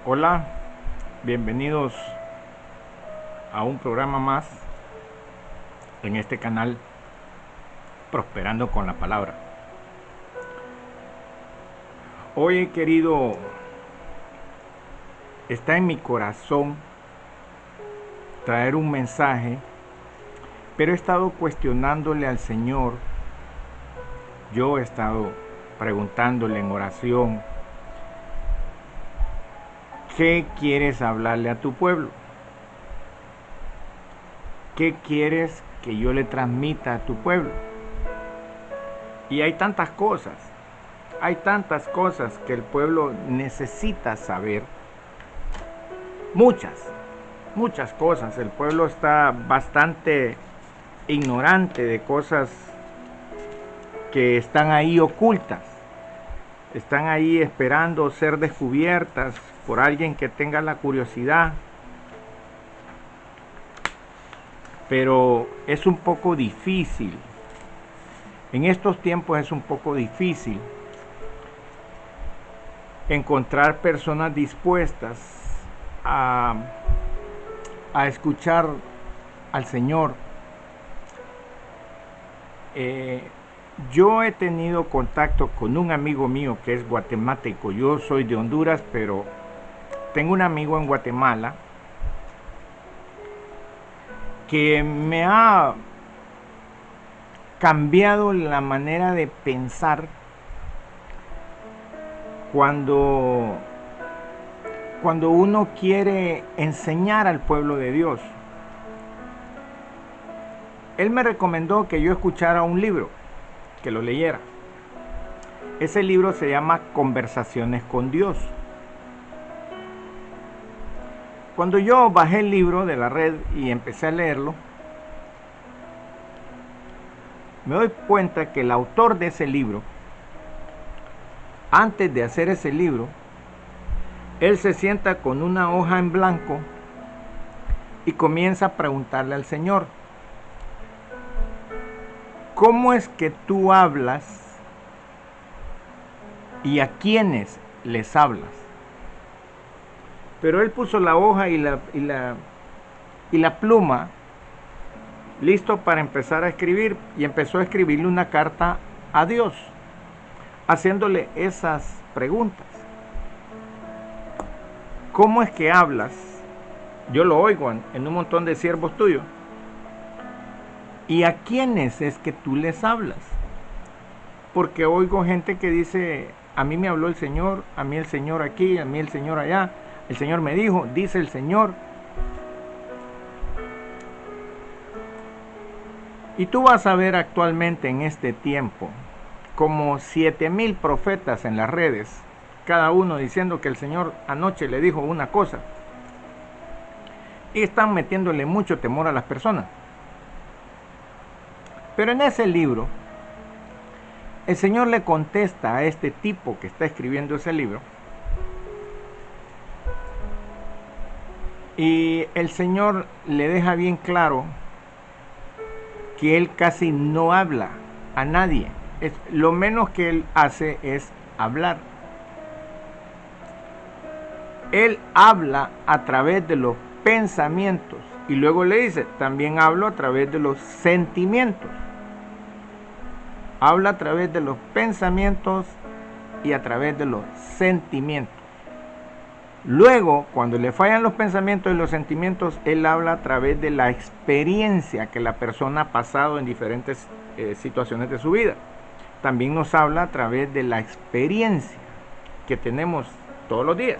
Hola, bienvenidos a un programa más en este canal Prosperando con la Palabra. Hoy he querido, está en mi corazón traer un mensaje, pero he estado cuestionándole al Señor. Yo he estado preguntándole en oración: ¿qué quieres hablarle a tu pueblo? ¿Qué quieres que yo le transmita a tu pueblo? Y hay tantas cosas que el pueblo necesita saber. Muchas cosas. El pueblo está bastante ignorante de cosas que están ahí ocultas. Están ahí esperando ser descubiertas por alguien que tenga la curiosidad. Pero es un poco difícil. En estos tiempos es un poco difícil encontrar personas dispuestas a escuchar al Señor. Yo he tenido contacto con un amigo mío que es guatemalteco. Yo soy de Honduras, pero tengo un amigo en Guatemala que me ha cambiado la manera de pensar cuando uno quiere enseñar al pueblo de Dios. Él me recomendó que yo escuchara un libro, que lo leyera. Ese libro se llama Conversaciones con Dios. Cuando yo bajé el libro de la red y empecé a leerlo, me doy cuenta que el autor de ese libro, antes de hacer ese libro, él se sienta con una hoja en blanco y comienza a preguntarle al Señor: ¿cómo es que tú hablas y a quiénes les hablas? Pero él puso la hoja y la pluma listo para empezar a escribir, y empezó a escribirle una carta a Dios, haciéndole esas preguntas. ¿Cómo es que hablas? Yo lo oigo en un montón de siervos tuyos. ¿Y a quiénes es que tú les hablas? Porque oigo gente que dice: a mí me habló el Señor, a mí el Señor aquí, a mí el Señor allá, el Señor me dijo, dice el Señor. Y tú vas a ver actualmente en este tiempo como 7,000 profetas en las redes, cada uno diciendo que el Señor anoche le dijo una cosa, y están metiéndole mucho temor a las personas. Pero en ese libro, el Señor le contesta a este tipo que está escribiendo ese libro, y el Señor le deja bien claro que él casi no habla a nadie. Lo menos que él hace es hablar. Él habla a través de los pensamientos, y luego le dice: también hablo a través de los sentimientos. Habla a través de los pensamientos y a través de los sentimientos. Luego, cuando le fallan los pensamientos y los sentimientos, él habla a través de la experiencia que la persona ha pasado en diferentes situaciones de su vida. También nos habla a través de la experiencia que tenemos todos los días.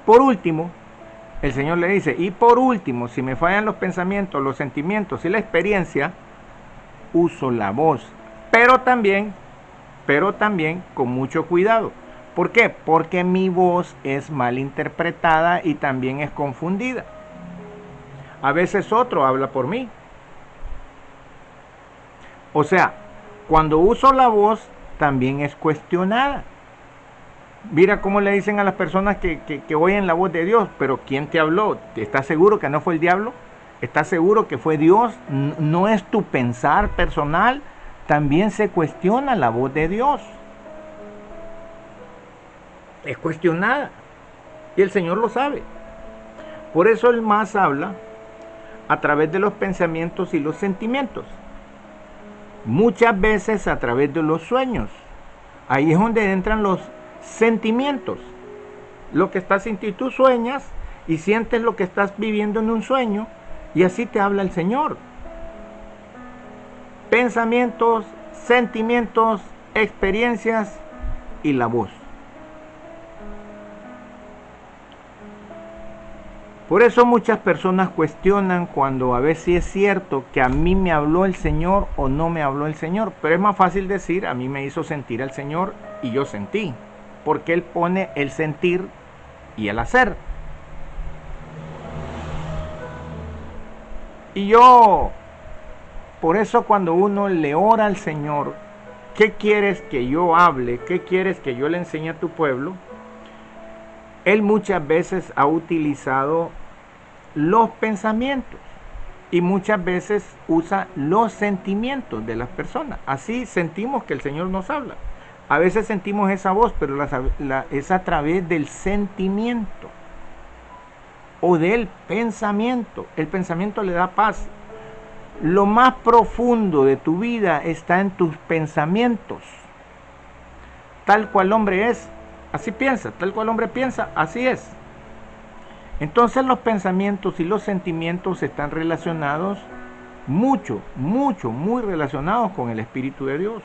Por último, el Señor le dice: y por último, si me fallan los pensamientos, los sentimientos y la experiencia, uso la voz, pero también con mucho cuidado. ¿Por qué? Porque mi voz es mal interpretada y también es confundida. A veces otro habla por mí. O sea, cuando uso la voz también es cuestionada. Mira cómo le dicen a las personas que oyen la voz de Dios: pero ¿quién te habló? ¿Estás seguro que no fue el diablo? ¿Estás seguro que fue Dios? ¿No es tu pensar personal? También se cuestiona la voz de Dios. Es cuestionada. Y el Señor lo sabe. Por eso Él más habla a través de los pensamientos y los sentimientos. Muchas veces a través de los sueños. Ahí es donde entran los sentimientos. Lo que estás sintiendo, tú sueñas y sientes lo que estás viviendo en un sueño, y así te habla el Señor. Pensamientos, sentimientos, experiencias y la voz. Por eso muchas personas cuestionan cuando a ver si es cierto que a mí me habló el Señor o no me habló el Señor. Pero es más fácil decir, a mí me hizo sentir el Señor y yo sentí. Porque Él pone el sentir y el hacer. Y yo, por eso cuando uno le ora al Señor, ¿qué quieres que yo hable? ¿Qué quieres que yo le enseñe a tu pueblo? Él muchas veces ha utilizado los pensamientos y muchas veces usa los sentimientos de las personas. Así sentimos que el Señor nos habla. A veces sentimos esa voz, pero es a través del sentimiento o del pensamiento. El pensamiento le da paz. Lo más profundo de tu vida está en tus pensamientos. Tal cual hombre es, así piensa. Tal cual hombre piensa, así es. Entonces los pensamientos y los sentimientos están relacionados muy relacionados con el Espíritu de Dios.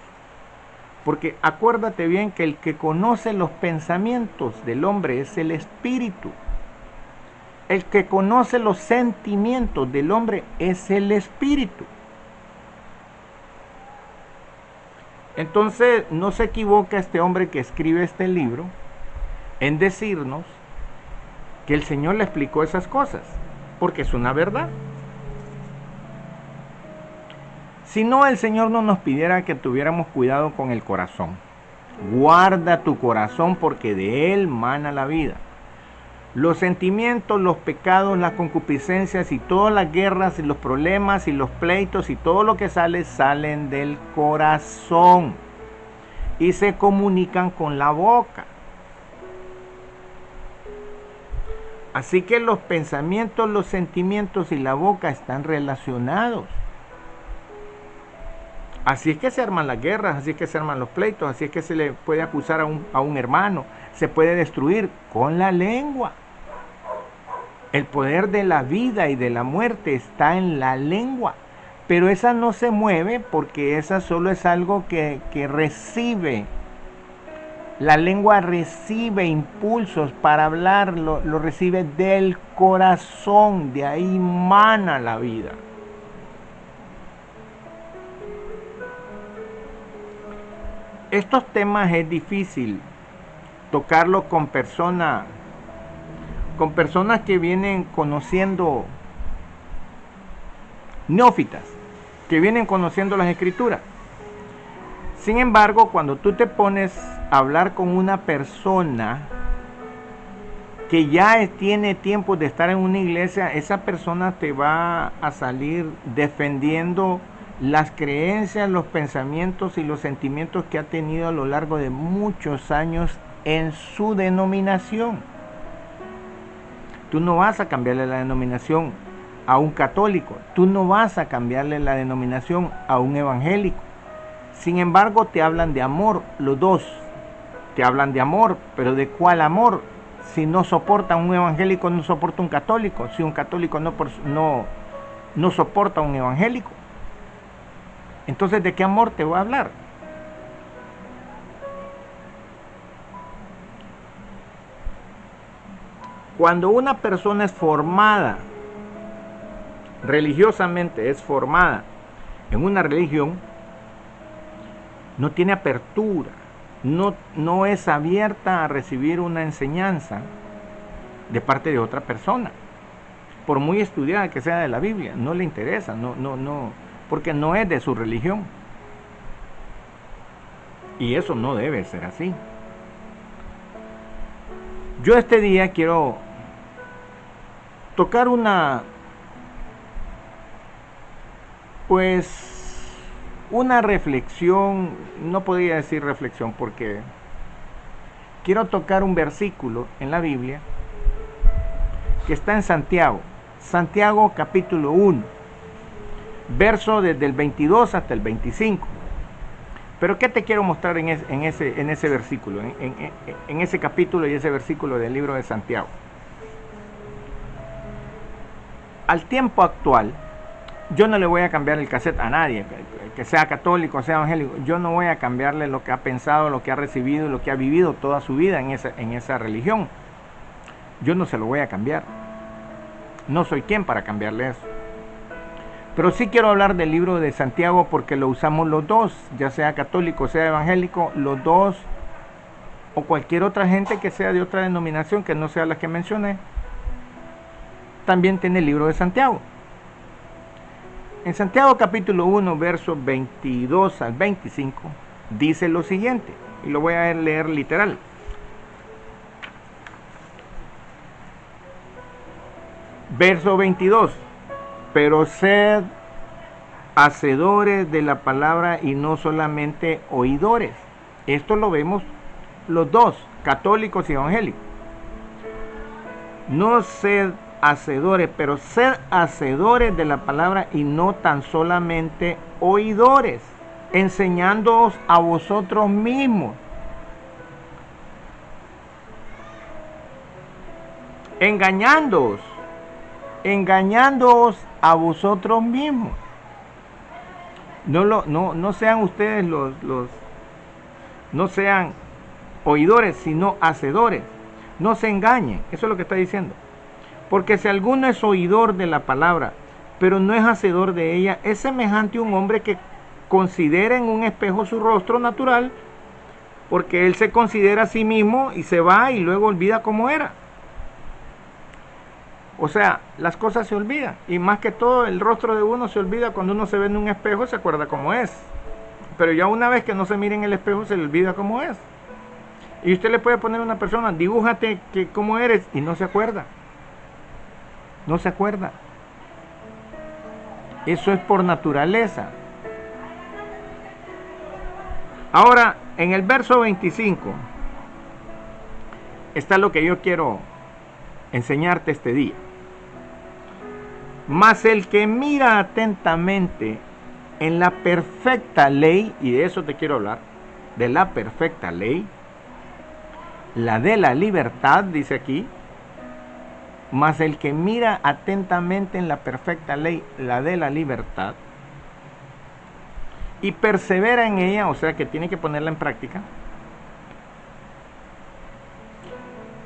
Porque acuérdate bien que el que conoce los pensamientos del hombre es el Espíritu. El que conoce los sentimientos del hombre es el Espíritu. Entonces no se equivoca este hombre que escribe este libro en decirnos que el Señor le explicó esas cosas, porque es una verdad. Si no, el Señor no nos pidiera que tuviéramos cuidado con el corazón. Guarda tu corazón porque de él mana la vida. Los sentimientos, los pecados, las concupiscencias y todas las guerras y los problemas y los pleitos y todo lo que salen del corazón y se comunican con la boca. Así que los pensamientos, los sentimientos y la boca están relacionados. Así es que se arman las guerras, así es que se arman los pleitos, así es que se le puede acusar a un hermano, se puede destruir con la lengua. El poder de la vida y de la muerte está en la lengua, pero esa no se mueve porque esa solo es algo que recibe. La lengua recibe impulsos para hablar, lo recibe del corazón, de ahí mana la vida. Estos temas es difícil tocarlos con personas que vienen conociendo, neófitas, que vienen conociendo las escrituras. Sin embargo, cuando tú te pones a hablar con una persona que ya tiene tiempo de estar en una iglesia, esa persona te va a salir defendiendo las creencias, los pensamientos y los sentimientos que ha tenido a lo largo de muchos años en su denominación. Tú no vas a cambiarle la denominación a un católico, tú no vas a cambiarle la denominación a un evangélico. Sin embargo, te hablan de amor, los dos te hablan de amor, pero ¿de cuál amor? Si no soporta un evangélico, no soporta un católico, si un católico no soporta un evangélico. Entonces, ¿de qué amor te voy a hablar? Cuando una persona es formada, religiosamente es formada en una religión, no tiene apertura, no es abierta a recibir una enseñanza de parte de otra persona. Por muy estudiada que sea de la Biblia, no le interesa, porque no es de su religión. Y eso no debe ser así. Yo este día quiero tocar una reflexión, no podría decir reflexión porque quiero tocar un versículo en la Biblia que está en Santiago. Santiago capítulo 1, verso desde el 22 hasta el 25. Pero ¿qué te quiero mostrar en ese versículo, en ese capítulo y ese versículo del libro de Santiago? Al tiempo actual, yo no le voy a cambiar el cassette a nadie, que sea católico, sea evangélico. Yo no voy a cambiarle lo que ha pensado, lo que ha recibido, lo que ha vivido toda su vida en esa religión. Yo no se lo voy a cambiar. No soy quien para cambiarle eso. Pero sí quiero hablar del libro de Santiago porque lo usamos los dos, ya sea católico, sea evangélico, los dos, o cualquier otra gente que sea de otra denominación que no sea la que mencioné, también tiene el libro de Santiago. En Santiago capítulo 1, versos 22 al 25, dice lo siguiente, y lo voy a leer literal. Verso 22. Pero sed hacedores de la palabra y no solamente oidores. Esto lo vemos los dos, católicos y evangélicos. No sed hacedores, pero sed hacedores de la palabra y no tan solamente oidores, enseñándoos a vosotros mismos. Engañándoos a vosotros mismos. No sean ustedes no sean oidores, sino hacedores. No se engañen, eso es lo que está diciendo. Porque si alguno es oidor de la palabra, pero no es hacedor de ella, es semejante a un hombre que considera en un espejo su rostro natural, porque él se considera a sí mismo y se va y luego olvida cómo era. O sea, las cosas se olvidan. Y más que todo, el rostro de uno se olvida cuando uno se ve en un espejo y se acuerda cómo es. Pero ya una vez que no se mira en el espejo, se le olvida cómo es. Y usted le puede poner a una persona, dibújate cómo eres, y no se acuerda. No se acuerda. Eso es por naturaleza. Ahora, en el verso 25, está lo que yo quiero enseñarte este día. Mas el que mira atentamente en la perfecta ley, y de eso te quiero hablar, de la perfecta ley, la de la libertad, dice aquí, mas el que mira atentamente en la perfecta ley, la de la libertad, y persevera en ella, o sea que tiene que ponerla en práctica,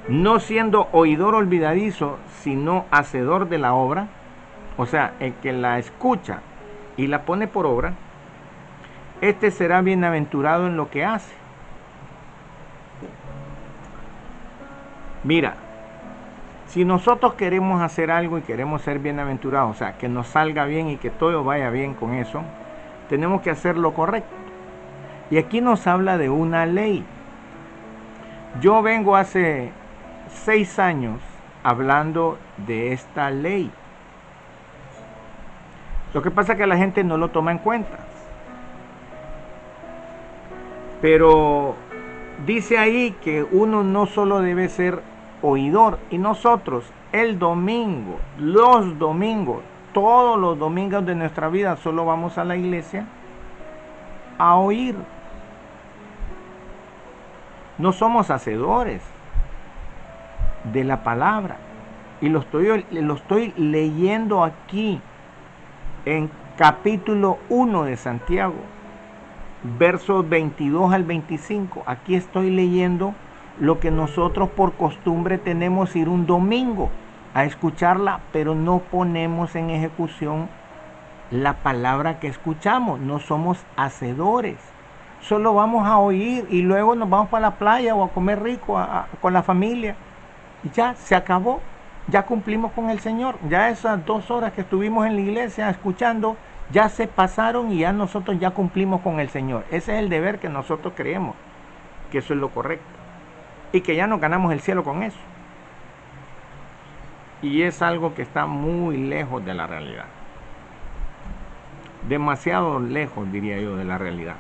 no siendo oidor olvidadizo, sino hacedor de la obra, o sea, el que la escucha y la pone por obra, este será bienaventurado en lo que hace. Mira, si nosotros queremos hacer algo y queremos ser bienaventurados, o sea, que nos salga bien y que todo vaya bien con eso, tenemos que hacer lo correcto. Y aquí nos habla de una ley. Yo vengo hace 6 años hablando de esta ley. Lo que pasa es que la gente no lo toma en cuenta. Pero dice ahí que uno no solo debe ser oidor. Y nosotros el domingo, los domingos, todos los domingos de nuestra vida solo vamos a la iglesia a oír. No somos hacedores de la palabra. Y lo estoy leyendo aquí en capítulo 1 de Santiago, versos 22 al 25. Aquí estoy leyendo lo que nosotros por costumbre tenemos ir un domingo a escucharla, pero no ponemos en ejecución la palabra que escuchamos. No somos hacedores. Solo vamos a oír y luego nos vamos para la playa o a comer rico con la familia. Y ya se acabó. Ya cumplimos con el Señor. Ya esas 2 horas que estuvimos en la iglesia escuchando, ya se pasaron y ya nosotros ya cumplimos con el Señor. Ese es el deber que nosotros creemos, que eso es lo correcto. Y que ya nos ganamos el cielo con eso. Y es algo que está muy lejos de la realidad. Demasiado lejos, diría yo, de la realidad.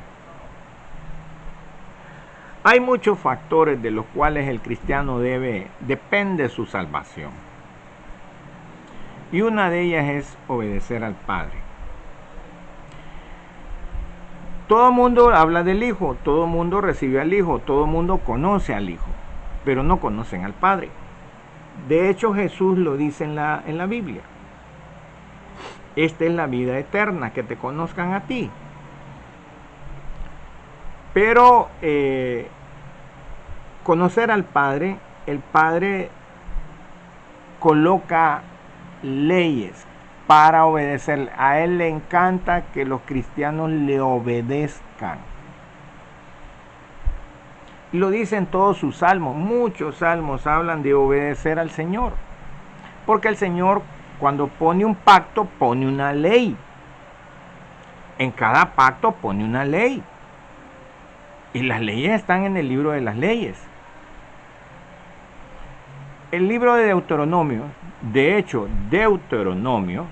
Hay muchos factores de los cuales el cristiano depende de su salvación. Y una de ellas es obedecer al Padre. Todo el mundo habla del Hijo, todo el mundo recibe al Hijo, todo el mundo conoce al Hijo, pero no conocen al Padre. De hecho, Jesús lo dice en la Biblia. Esta es la vida eterna, que te conozcan a ti. Pero conocer al Padre, el Padre coloca leyes para obedecer. A Él le encanta que los cristianos le obedezcan. Y lo dicen todos sus salmos. Muchos salmos hablan de obedecer al Señor. Porque el Señor, cuando pone un pacto, pone una ley. En cada pacto pone una ley. Y las leyes están en el libro de las leyes. El libro de Deuteronomio, de hecho, Deuteronomio,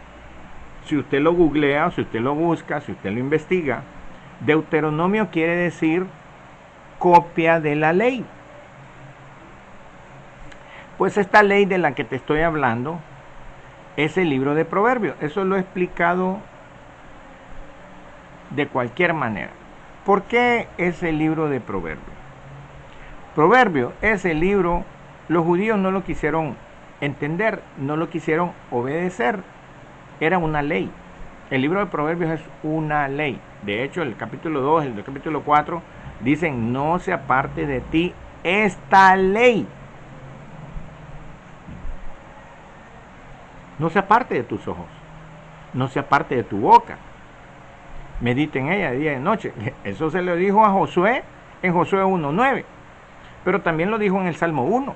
si usted lo googlea, si usted lo busca, si usted lo investiga, Deuteronomio quiere decir copia de la ley. Pues esta ley de la que te estoy hablando es el libro de Proverbios. Eso lo he explicado de cualquier manera. ¿Por qué es el libro de Proverbios? Proverbios es el libro, los judíos no lo quisieron entender, no lo quisieron obedecer. Era una ley. El libro de Proverbios es una ley. De hecho, el capítulo 2, el capítulo 4, dicen, no se aparte de ti esta ley. No se aparte de tus ojos, no se aparte de tu boca. Medita en ella de día y de noche. Eso se lo dijo a Josué en Josué 1:9. Pero también lo dijo en el Salmo 1.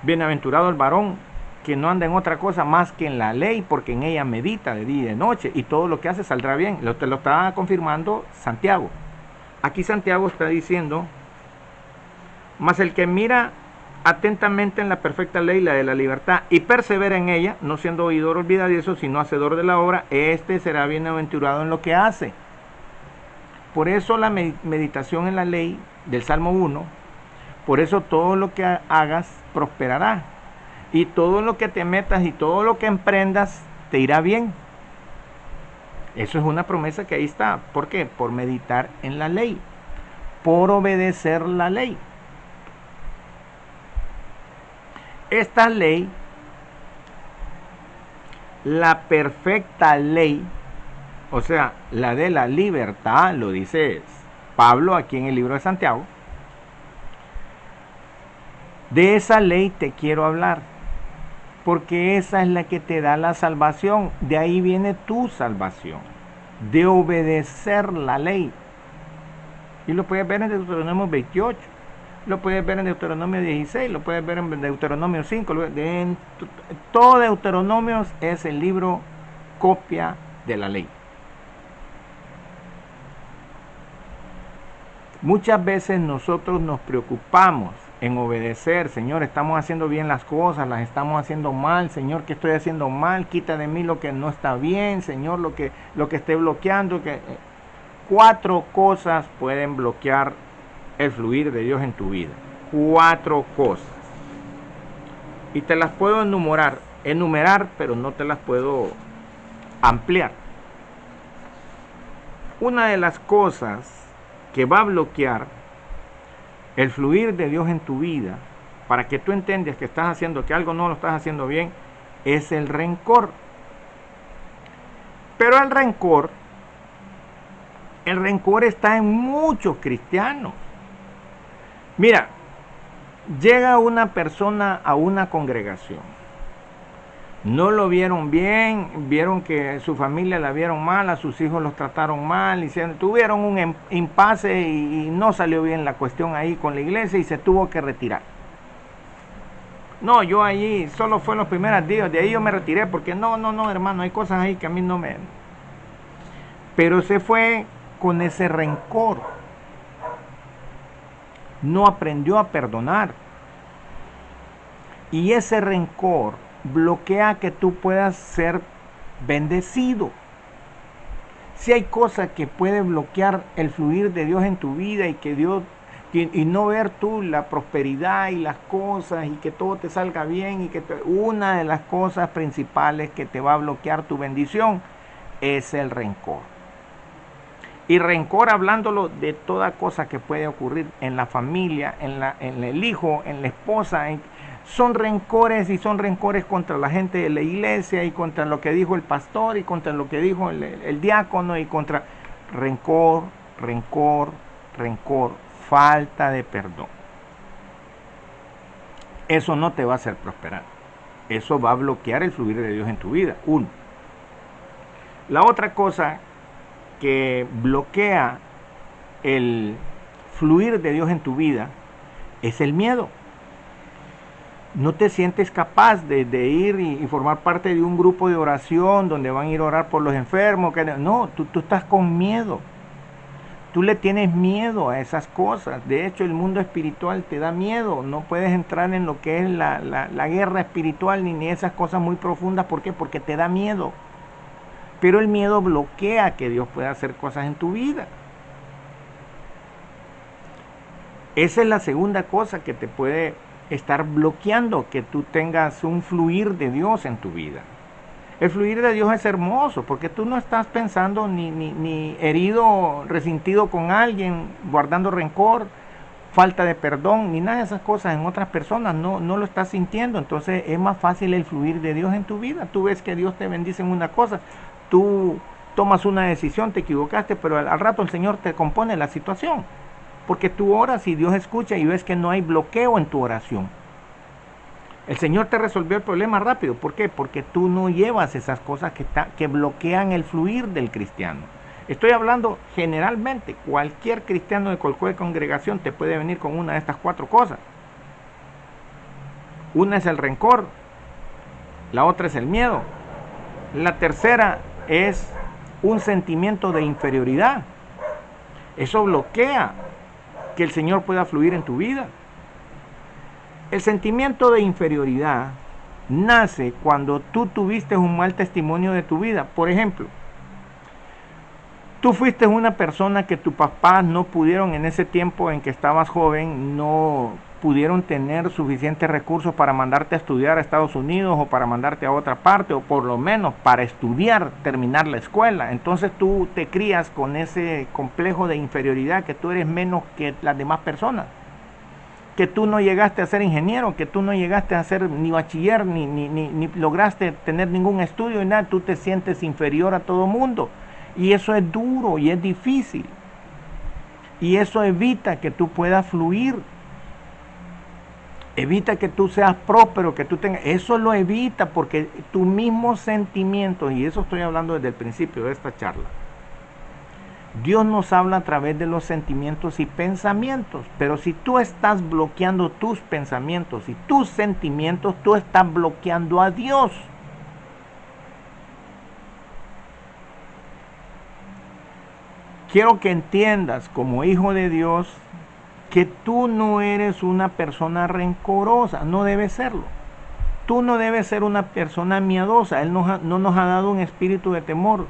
Bienaventurado el varón que no anda en otra cosa más que en la ley, porque en ella medita de día y de noche, y todo lo que hace saldrá bien. Te lo está confirmando Santiago. Aquí Santiago está diciendo, mas el que mira atentamente en la perfecta ley, la de la libertad, y persevera en ella, no siendo oidor olvidadizo, sino hacedor de la obra, este será bienaventurado en lo que hace. Por eso la meditación en la ley del Salmo 1, por eso todo lo que hagas prosperará, y todo lo que te metas y todo lo que emprendas te irá bien. Eso es una promesa que ahí está. ¿Por qué? Por meditar en la ley, por obedecer la ley. Esta ley, la perfecta ley, o sea, la de la libertad, lo dice Pablo aquí en el libro de Santiago, de esa ley te quiero hablar, porque esa es la que te da la salvación. De ahí viene tu salvación, de obedecer la ley. Y lo puedes ver en Deuteronomio 28. Lo puedes ver en Deuteronomio 16, lo puedes ver en Deuteronomio 5. Todo Deuteronomio es el libro copia de la ley. Muchas veces nosotros nos preocupamos en obedecer. Señor, estamos haciendo bien las cosas, las estamos haciendo mal. Señor, ¿qué estoy haciendo mal? Quita de mí lo que no está bien. Señor, lo que esté bloqueando. 4 cosas pueden bloquear el fluir de Dios en tu vida. 4 cosas. Y te las puedo enumerar, pero no te las puedo ampliar. Una de las cosas que va a bloquear el fluir de Dios en tu vida, para que tú entiendas que estás haciendo, que algo no lo estás haciendo bien, es el rencor. Pero el rencor está en muchos cristianos. Mira, llega una persona a una congregación, no lo vieron bien, vieron que su familia la vieron mal, a sus hijos los trataron mal, tuvieron un impasse y no salió bien la cuestión ahí con la iglesia y se tuvo que retirar. No, yo allí solo fue los primeros días, de ahí yo me retiré porque no, hermano, hay cosas ahí que a mí no me... Pero se fue con ese rencor. No aprendió a perdonar. Y ese rencor bloquea que tú puedas ser bendecido. Si hay cosas que pueden bloquear el fluir de Dios en tu vida y que Dios Y no ver tú la prosperidad y las cosas y que todo te salga bien y que una de las cosas principales que te va a bloquear tu bendición es el rencor. Y rencor hablándolo de toda cosa que puede ocurrir en la familia, en el hijo, en la esposa. Son rencores y son rencores contra la gente de la iglesia y contra lo que dijo el pastor y contra lo que dijo el diácono y contra rencor, falta de perdón. Eso no te va a hacer prosperar. Eso va a bloquear el fluir de Dios en tu vida. Uno. La otra cosa que bloquea el fluir de Dios en tu vida es el miedo. No te sientes capaz de ir y formar parte de un grupo de oración donde van a ir a orar por los enfermos. No, tú estás con miedo. Tú le tienes miedo a esas cosas. De hecho, el mundo espiritual te da miedo. No puedes entrar en lo que es la guerra espiritual ni esas cosas muy profundas. ¿Por qué? Porque te da miedo. Pero el miedo bloquea que Dios pueda hacer cosas en tu vida. Esa es la segunda cosa que te puede estar bloqueando que tú tengas un fluir de Dios en tu vida. El fluir de Dios es hermoso porque tú no estás pensando ni herido, resentido con alguien, guardando rencor, falta de perdón, ni nada de esas cosas en otras personas, no lo estás sintiendo. Entonces es más fácil el fluir de Dios en tu vida. Tú ves que Dios te bendice en una cosa, tú tomas una decisión, te equivocaste, pero al rato el Señor te compone la situación. Porque tú oras y Dios escucha y ves que no hay bloqueo en tu oración. El Señor te resolvió el problema rápido. ¿Por qué? Porque tú no llevas esas cosas que bloquean el fluir del cristiano. Estoy hablando generalmente, cualquier cristiano de cualquier congregación te puede venir con una de estas cuatro cosas. Una es el rencor, la otra es el miedo, la tercera es un sentimiento de inferioridad. Eso bloquea que el Señor pueda fluir en tu vida. El sentimiento de inferioridad nace cuando tú tuviste un mal testimonio de tu vida. Por ejemplo, tú fuiste una persona que tus papás no pudieron en ese tiempo en que estabas joven, no pudieron tener suficientes recursos para mandarte a estudiar a Estados Unidos o para mandarte a otra parte o por lo menos para estudiar, terminar la escuela. Entonces tú te crías con ese complejo de inferioridad que tú eres menos que las demás personas. Que tú no llegaste a ser ingeniero, que tú no llegaste a ser ni bachiller, ni lograste tener ningún estudio y nada, tú te sientes inferior a todo mundo. Y eso es duro y es difícil. Y eso evita que tú puedas fluir. Evita que tú seas próspero, que tú tengas. Eso lo evita porque tu mismo sentimiento, y eso estoy hablando desde el principio de esta charla. Dios nos habla a través de los sentimientos y pensamientos, pero si tú estás bloqueando tus pensamientos y tus sentimientos, tú estás bloqueando a Dios. Quiero que entiendas como hijo de Dios que tú no eres una persona rencorosa, no debes serlo. Tú no debes ser una persona miedosa, Él no nos ha dado un espíritu de temor.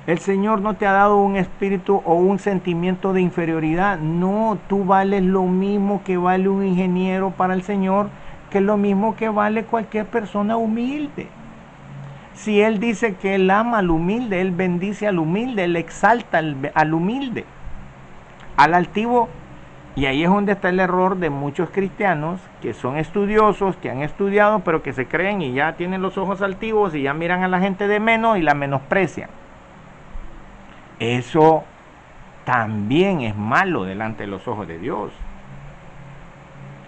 El Señor no te ha dado un espíritu o un sentimiento de inferioridad. No, tú vales lo mismo que vale un ingeniero para el Señor, que es lo mismo que vale cualquier persona humilde. Si Él dice que Él ama al humilde, Él bendice al humilde, Él exalta al humilde. Al altivo, y ahí es donde está el error de muchos cristianos que son estudiosos, que han estudiado, pero que se creen y ya tienen los ojos altivos y ya miran a la gente de menos y la menosprecian. Eso también es malo delante de los ojos de Dios.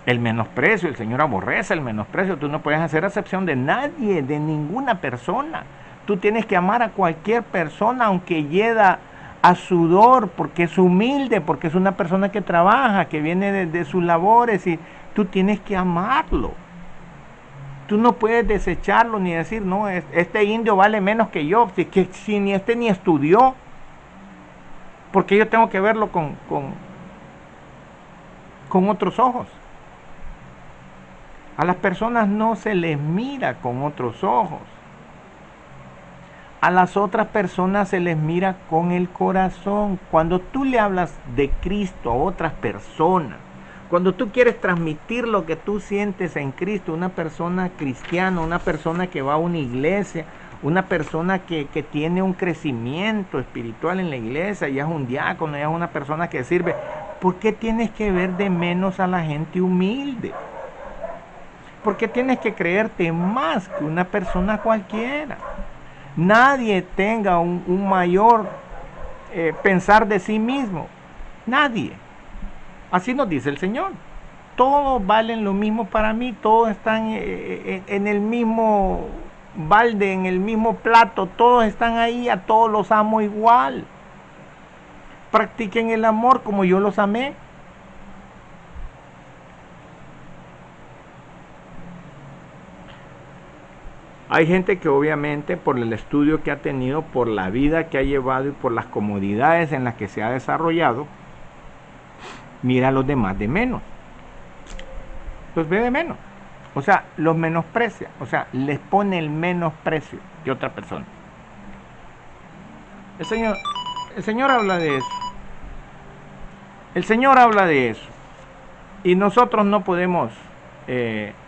El menosprecio, el Señor aborrece el menosprecio. Tú no puedes hacer acepción de nadie, de ninguna persona. Tú tienes que amar a cualquier persona, aunque hieda a sudor, porque es humilde, porque es una persona que trabaja, que viene de sus labores, y tú tienes que amarlo. Tú no puedes desecharlo ni decir, no, este indio vale menos que yo, si ni este ni estudió. Porque yo tengo que verlo con otros ojos. A las personas no se les mira con otros ojos. A las otras personas se les mira con el corazón. Cuando tú le hablas de Cristo a otras personas, cuando tú quieres transmitir lo que tú sientes en Cristo, una persona cristiana, una persona que va a una iglesia, una persona que tiene un crecimiento espiritual en la iglesia, ya es un diácono, ya es una persona que sirve, ¿por qué tienes que ver de menos a la gente humilde? ¿Por qué tienes que creerte más que una persona cualquiera? Nadie tenga un mayor pensar de sí mismo. Nadie. Así nos dice el Señor. Todos valen lo mismo para mí. Todos están en el mismo balde, en el mismo plato. Todos están ahí. A todos los amo igual. Practiquen el amor como yo los amé. Hay gente que obviamente por el estudio que ha tenido, por la vida que ha llevado y por las comodidades en las que se ha desarrollado, mira a los demás de menos. Los ve de menos. O sea, los menosprecia. O sea, les pone el menosprecio de otra persona. El Señor habla de eso. El Señor habla de eso. Y nosotros no podemos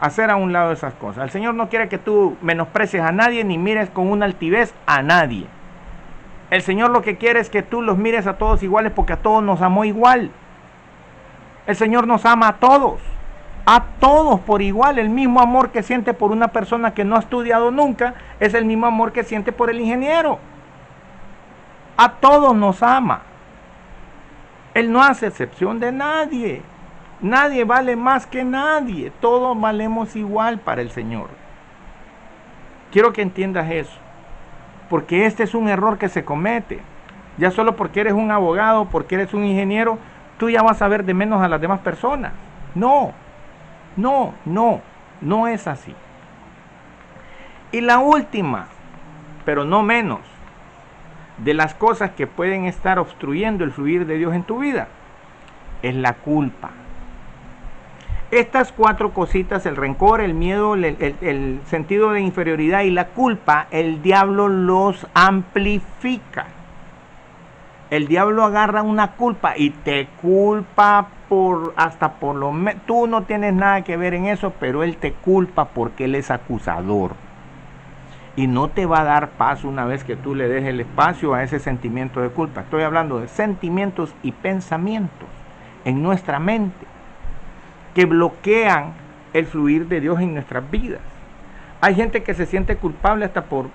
hacer a un lado esas cosas. El Señor no quiere que tú menosprecies a nadie ni mires con una altivez a nadie. El Señor lo que quiere es que tú los mires a todos iguales porque a todos nos amó igual. El Señor nos ama a todos por igual. El mismo amor que siente por una persona que no ha estudiado nunca es el mismo amor que siente por el ingeniero. A todos nos ama. Él no hace excepción de nadie. Nadie vale más que nadie. Todos valemos igual para el Señor. Quiero que entiendas eso. Porque este es un error que se comete. Ya solo porque eres un abogado, porque eres un ingeniero, tú ya vas a ver de menos a las demás personas. No es así. Y la última, pero no menos, de las cosas que pueden estar obstruyendo el fluir de Dios en tu vida, es la culpa. Estas 4 cositas, el rencor, el miedo, el sentido de inferioridad y la culpa, el diablo los amplifica. El diablo agarra una culpa y te culpa hasta por lo menos. Tú no tienes nada que ver en eso, pero él te culpa porque él es acusador. Y no te va a dar paz una vez que tú le des el espacio a ese sentimiento de culpa. Estoy hablando de sentimientos y pensamientos en nuestra mente que bloquean el fluir de Dios en nuestras vidas. Hay gente que se siente culpable hasta por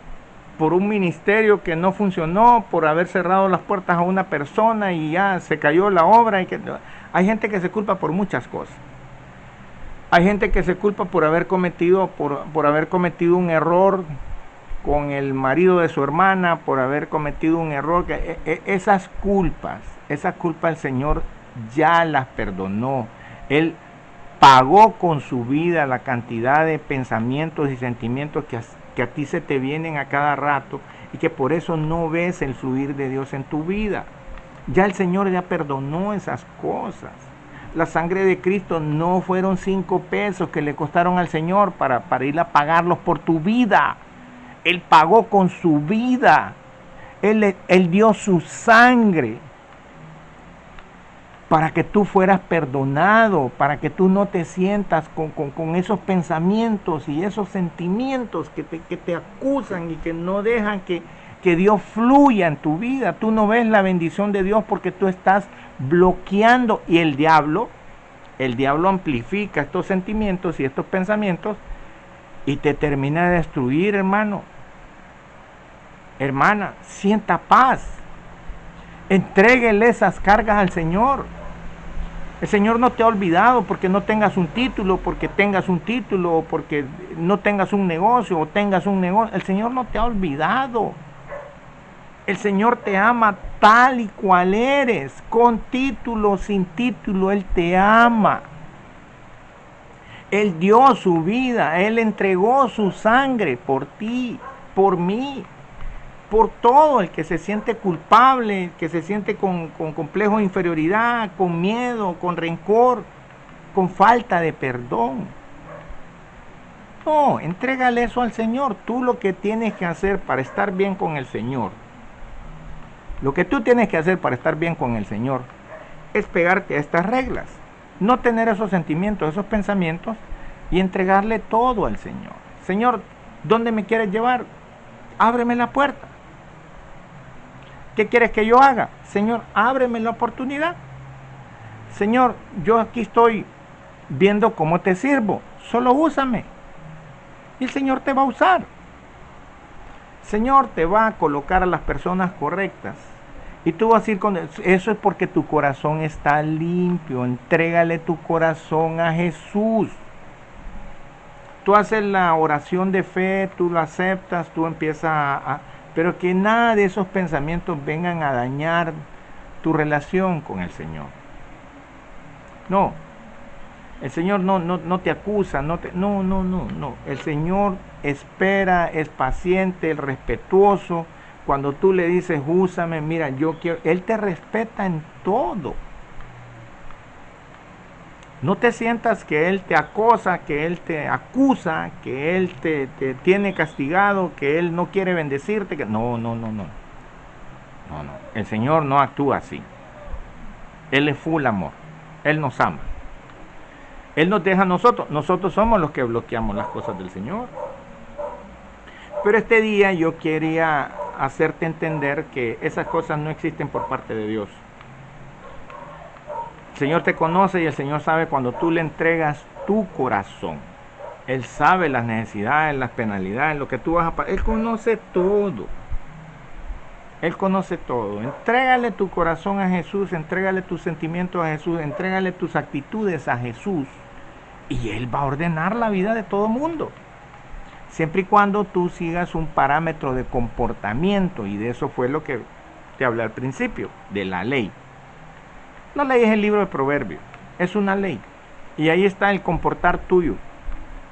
un ministerio que no funcionó, por haber cerrado las puertas a una persona y ya se cayó la obra. Hay gente que se culpa por muchas cosas. Hay gente que se culpa por haber cometido un error con el marido de su hermana, por haber cometido un error. Esas culpas el Señor ya las perdonó. Él pagó con su vida la cantidad de pensamientos y sentimientos que a ti se te vienen a cada rato y que por eso no ves el fluir de Dios en tu vida. Ya el Señor ya perdonó esas cosas. La sangre de Cristo no fueron 5 pesos que le costaron al Señor para ir a pagarlos por tu vida. Él pagó con su vida. Él dio su sangre para que tú fueras perdonado, para que tú no te sientas con esos pensamientos y esos sentimientos que te acusan y que no dejan que Dios fluya en tu vida. Tú no ves la bendición de Dios porque tú estás bloqueando. Y el diablo amplifica estos sentimientos y estos pensamientos y te termina de destruir, hermano. Hermana, sienta paz. Entréguele esas cargas al Señor. El Señor no te ha olvidado porque no tengas un título, porque tengas un título, o porque no tengas un negocio o tengas un negocio. El Señor no te ha olvidado. El Señor te ama tal y cual eres, con título, sin título, Él te ama. Él dio su vida, Él entregó su sangre por ti, por mí. Por todo el que se siente culpable, que se siente con complejo de inferioridad, con miedo, con rencor, con falta de perdón. No, entrégale eso al Señor. Tú lo que tienes que hacer para estar bien con el Señor, lo que tú tienes que hacer para estar bien con el Señor es pegarte a estas reglas. No tener esos sentimientos, esos pensamientos y entregarle todo al Señor. Señor, ¿dónde me quieres llevar? Ábreme la puerta. ¿Qué quieres que yo haga? Señor, ábreme la oportunidad. Señor, yo aquí estoy viendo cómo te sirvo. Solo úsame. Y el Señor te va a usar. Señor te va a colocar a las personas correctas. Y tú vas a ir con eso. Eso es porque tu corazón está limpio. Entrégale tu corazón a Jesús. Tú haces la oración de fe, tú lo aceptas, tú empiezas pero que nada de esos pensamientos vengan a dañar tu relación con el Señor. No. El Señor no te acusa, no. El Señor espera, es paciente, es respetuoso. Cuando tú le dices, úsame, mira, yo quiero, Él te respeta en todo. No te sientas que Él te acosa, que Él te acusa, que Él te tiene castigado, que Él no quiere bendecirte. No. El Señor no actúa así. Él es full amor. Él nos ama. Él nos deja a nosotros. Nosotros somos los que bloqueamos las cosas del Señor. Pero este día yo quería hacerte entender que esas cosas no existen por parte de Dios. El Señor te conoce y el Señor sabe cuando tú le entregas tu corazón. Él sabe las necesidades, las penalidades, lo que tú vas a pagar. Él conoce todo. Él conoce todo. Entrégale tu corazón a Jesús, entrégale tus sentimientos a Jesús, entrégale tus actitudes a Jesús. Y Él va a ordenar la vida de todo mundo. Siempre y cuando tú sigas un parámetro de comportamiento. Y de eso fue lo que te hablé al principio, de la ley. La ley es el libro de Proverbios. Es una ley. Y ahí está el comportar tuyo.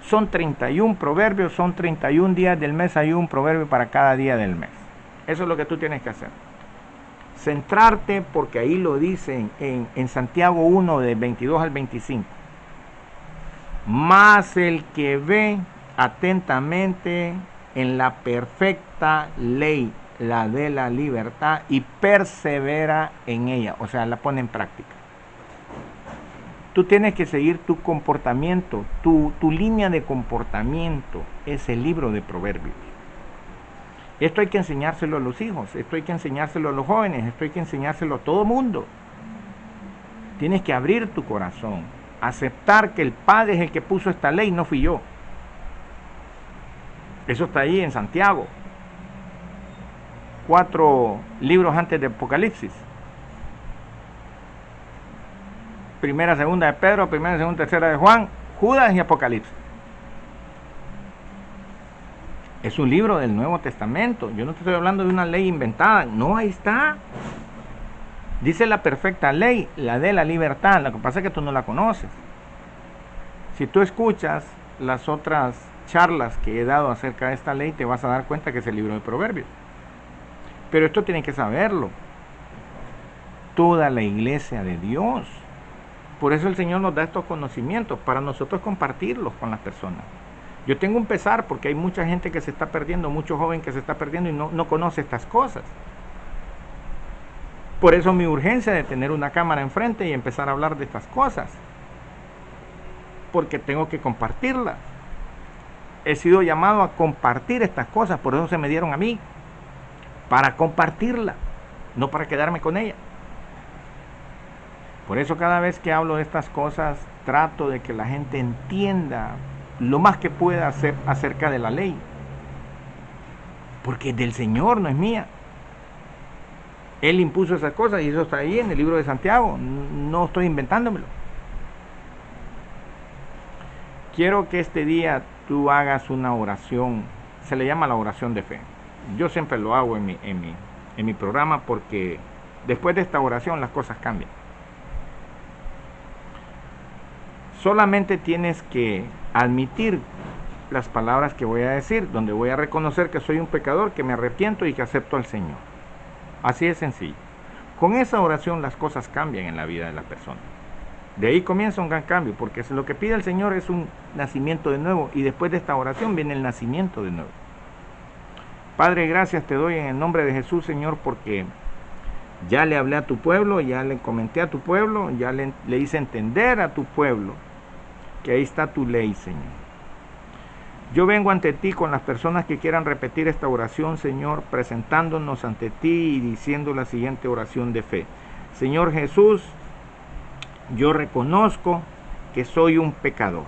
Son 31 proverbios, son 31 días del mes. Hay un proverbio para cada día del mes. Eso es lo que tú tienes que hacer. Centrarte, porque ahí lo dice en Santiago 1, de 22 al 25. Mas el que ve atentamente en la perfecta ley, la de la libertad, y persevera en ella, o sea, la pone en práctica. Tú tienes que seguir tu comportamiento, tu línea de comportamiento es el libro de Proverbios. Esto hay que enseñárselo a los hijos, esto hay que enseñárselo a los jóvenes, esto hay que enseñárselo a todo mundo. Tienes que abrir tu corazón, aceptar que el Padre es el que puso esta ley, no fui yo. Eso está ahí en Santiago. 4 libros antes de Apocalipsis. Primera, segunda de Pedro, primera, segunda, tercera de Juan, Judas y Apocalipsis. Es un libro del Nuevo Testamento. Yo no te estoy hablando de una ley inventada. No, ahí está. Dice la perfecta ley, la de la libertad. Lo que pasa es que tú no la conoces. Si tú escuchas las otras charlas que he dado acerca de esta ley, te vas a dar cuenta que es el libro de Proverbios. Pero esto tienen que saberlo toda la iglesia de Dios. Por eso el Señor nos da estos conocimientos, para nosotros compartirlos con las personas. Yo tengo un pesar porque hay mucha gente que se está perdiendo, mucho joven que se está perdiendo y no conoce estas cosas. Por eso mi urgencia de tener una cámara enfrente y empezar a hablar de estas cosas. Porque tengo que compartirlas. He sido llamado a compartir estas cosas, por eso se me dieron a mí. Para compartirla, no para quedarme con ella. Por eso cada vez que hablo de estas cosas, trato de que la gente entienda lo más que pueda hacer acerca de la ley. Porque es del Señor, no es mía. Él impuso esas cosas y eso está ahí en el libro de Santiago. No estoy inventándomelo. Quiero que este día tú hagas una oración. Se le llama la oración de fe. Yo siempre lo hago en mi programa porque después de esta oración las cosas cambian. Solamente tienes que admitir las palabras que voy a decir, donde voy a reconocer que soy un pecador, que me arrepiento y que acepto al Señor. Así de sencillo. Con esa oración las cosas cambian en la vida de la persona. De ahí comienza un gran cambio, porque lo que pide el Señor es un nacimiento de nuevo, y después de esta oración viene el nacimiento de nuevo. Padre, gracias te doy en el nombre de Jesús, Señor, porque ya le hablé a tu pueblo, ya le comenté a tu pueblo, ya le hice entender a tu pueblo que ahí está tu ley, Señor. Yo vengo ante ti con las personas que quieran repetir esta oración, Señor, presentándonos ante ti y diciendo la siguiente oración de fe. Señor Jesús, yo reconozco que soy un pecador.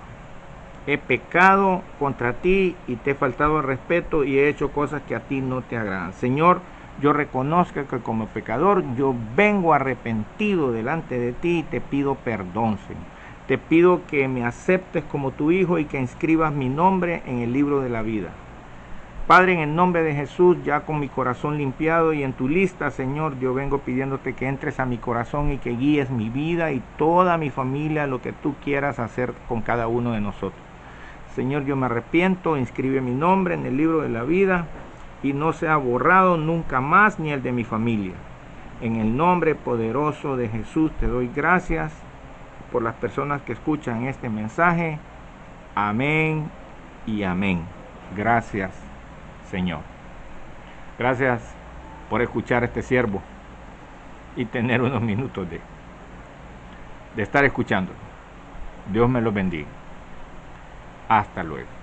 He pecado contra ti y te he faltado el respeto y he hecho cosas que a ti no te agradan. Señor, yo reconozco que como pecador yo vengo arrepentido delante de ti y te pido perdón, Señor. Te pido que me aceptes como tu hijo y que inscribas mi nombre en el libro de la vida. Padre, en el nombre de Jesús, ya con mi corazón limpiado y en tu lista, Señor, yo vengo pidiéndote que entres a mi corazón y que guíes mi vida y toda mi familia, lo que tú quieras hacer con cada uno de nosotros. Señor, yo me arrepiento, inscribe mi nombre en el libro de la vida y no sea borrado nunca más ni el de mi familia. En el nombre poderoso de Jesús te doy gracias por las personas que escuchan este mensaje. Amén y amén. Gracias, Señor. Gracias por escuchar a este siervo y tener unos minutos de estar escuchando. Dios me los bendiga. Hasta luego.